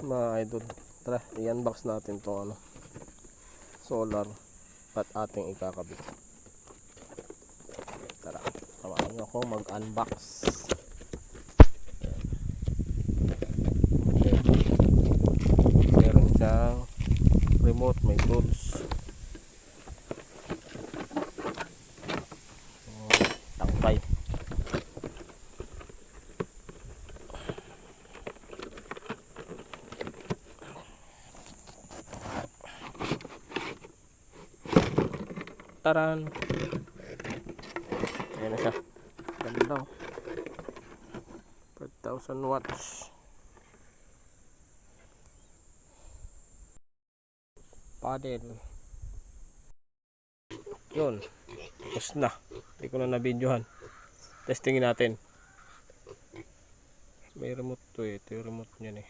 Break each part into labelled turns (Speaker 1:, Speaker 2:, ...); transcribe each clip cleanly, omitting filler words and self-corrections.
Speaker 1: mga idol. Tara, i-unbox natin to solar at ating ikakabit. Tara, samahan nyo ako mag-unbox. Meron siyang remote, may tools, tangkay. Taran, ayan na siya, ganda, 5,000 watts panel. Yun, tapos na, hindi ko na nabidyohan. Testingin natin. May remote to eh, ito yung remote niyan eh.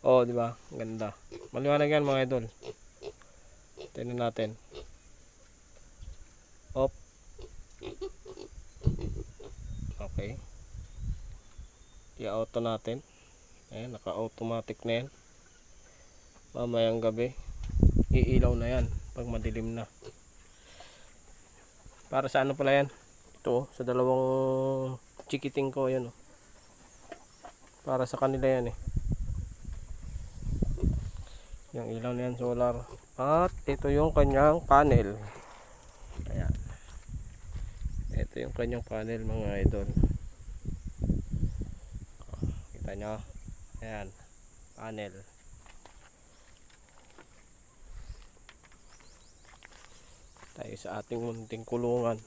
Speaker 1: Oh, di ba? Ganda. Maliwanag yan mga idol. Tingnan natin. Off. Okay. I-auto natin. Ayan, naka-automatic na yan. Mamayang gabi, iilaw na yan pag madilim na. Para sa ano pala yan? Ito, sa dalawang chikiting ko yan. Para sa kanila yan eh. Yung ilaw na yan, solar. At ito yung kanyang panel. Ayan. Ito yung kanyang panel mga idol. Kita nyo? Ayan. Panel. Tayo sa ating munting kulungan.